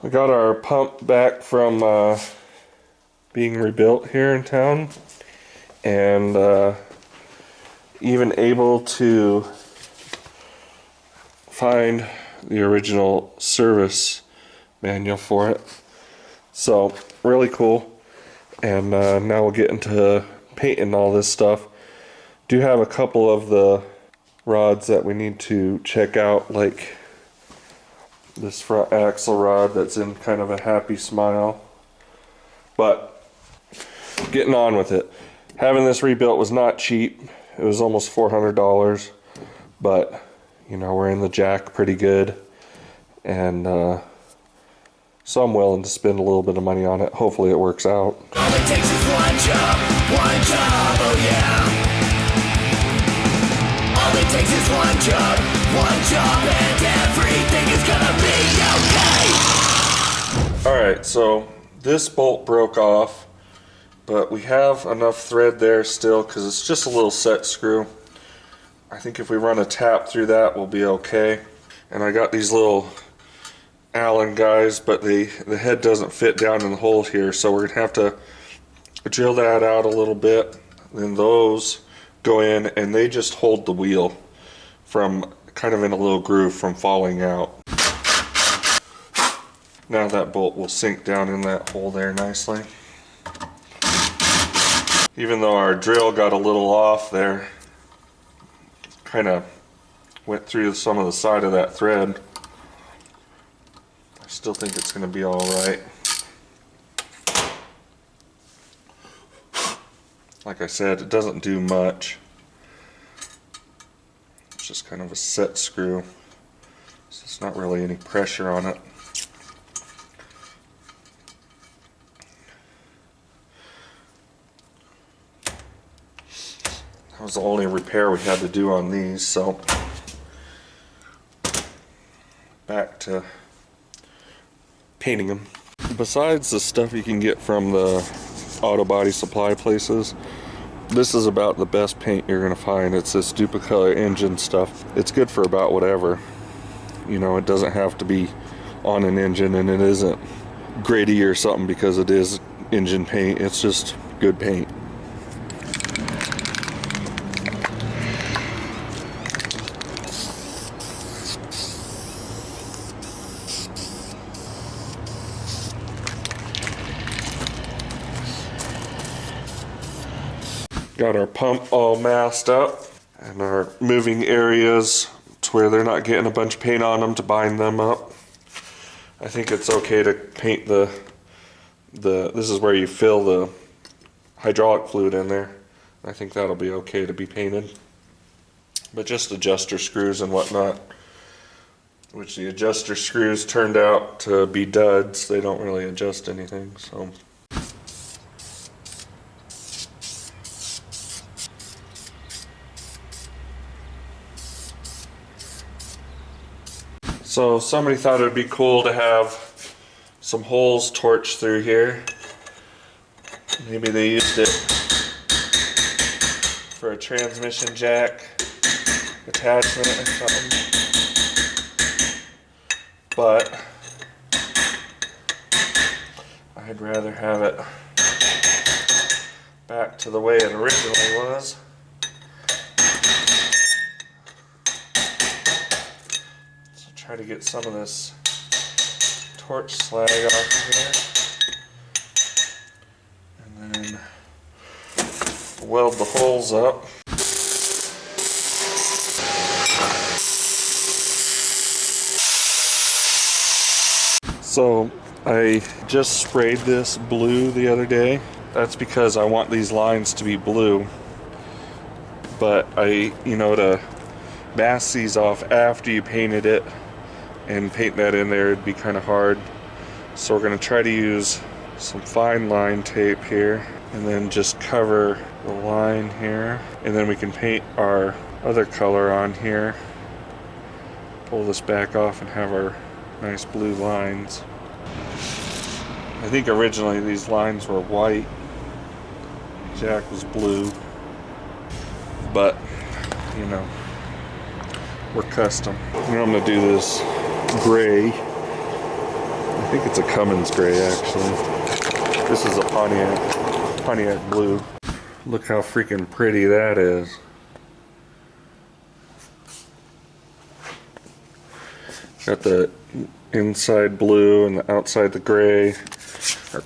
We got our pump back from being rebuilt here in town, and even able to find the original service manual for it. So really cool. And now we'll get into painting all this stuff. Do have a couple of the rods that we need to check out, like this front axle rod that's in kind of a happy smile. But getting on with it. Having this rebuilt was not cheap. It was almost $400, but you know, we're in the jack pretty good, and so I'm willing to spend a little bit of money on it. Hopefully it works out. All it takes is one job, oh yeah. All it takes is one job, and everything is gonna be okay. Alright, so this bolt broke off, but we have enough thread there still because it's just a little set screw. I think if we run a tap through that, we'll be okay. And I got these little Allen guys, but the head doesn't fit down in the hole here, so we're gonna have to drill that out a little bit. Then those go in, and they just hold the wheel from kind of in a little groove from falling out. Now that bolt will sink down in that hole there nicely. Even though our drill got a little off there, kind of went through some of the side of that thread, I still think it's going to be all right. Like I said, it doesn't do much. It's just kind of a set screw, so it's not really any pressure on it. That was the only repair we had to do on these, so back to painting them. Besides the stuff you can get from the auto body supply places, this is about the best paint you're going to find. It's this Duplicolor engine stuff. It's good for about whatever. You know, it doesn't have to be on an engine, and it isn't gritty or something because it is engine paint. It's just good paint. Got our pump all masked up and our moving areas to where they're not getting a bunch of paint on them to bind them up. I think it's okay to paint this is where you fill the hydraulic fluid in there. I think that'll be okay to be painted. But just adjuster screws and whatnot, which the adjuster screws turned out to be duds. They don't really adjust anything, so. So somebody thought it would be cool to have some holes torched through here. Maybe they used it for a transmission jack attachment or something. But I'd rather have it back to the way it originally was. Try to get some of this torch slag off here, and then weld the holes up. So I just sprayed this blue the other day. That's because I want these lines to be blue, but to mask these off after you painted it and paint that in there, it'd be kind of hard. So we're going to try to use some fine line tape here and then just cover the line here, and then we can paint our other color on here, pull this back off, and have our nice blue lines. I think originally these lines were white, jack was blue, but you know, we're custom. And I'm going to do this gray I think it's a Cummins gray actually. This is a Pontiac blue. Look how freaking pretty that is. Got the inside blue and the outside the gray. Our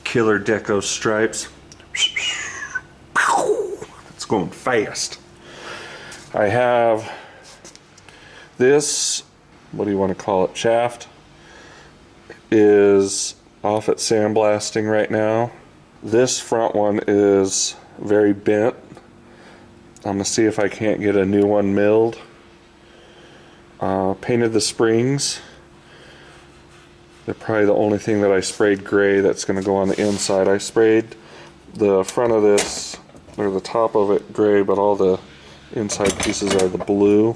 killer deco stripes. It's going fast. I have this, what do you want to call it, shaft, is off at sandblasting right now. This front one is very bent. I'm gonna see if I can't get a new one milled. Painted the springs. They're probably the only thing that I sprayed gray that's gonna go on the inside. I sprayed the front of this, or the top of it, gray, but all the inside pieces are the blue.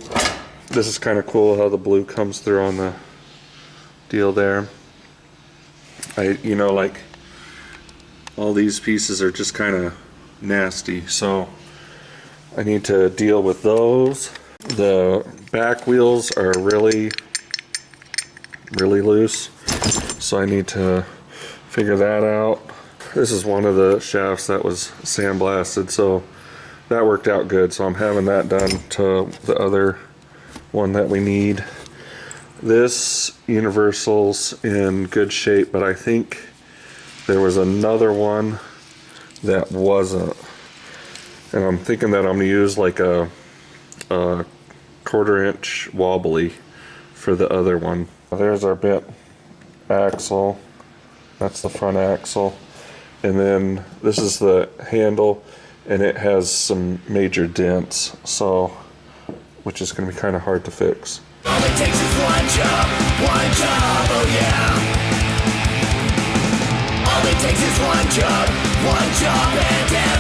This is kind of cool how the blue comes through on the deal there. You know, like all these pieces are just kind of nasty, so I need to deal with those. The back wheels are really loose, so I need to figure that out. This is one of the shafts that was sandblasted, so that worked out good, so I'm having that done to the other one that we need. This universal's in good shape, but I think there was another one that wasn't, and I'm thinking that I'm gonna use like a 1/4 inch wobbly for the other one. There's our bent axle. That's the front axle, and then this is the handle, and it has some major dents, so which is going to be kind of hard to fix. All it takes is one job, oh yeah. All it takes is one job, and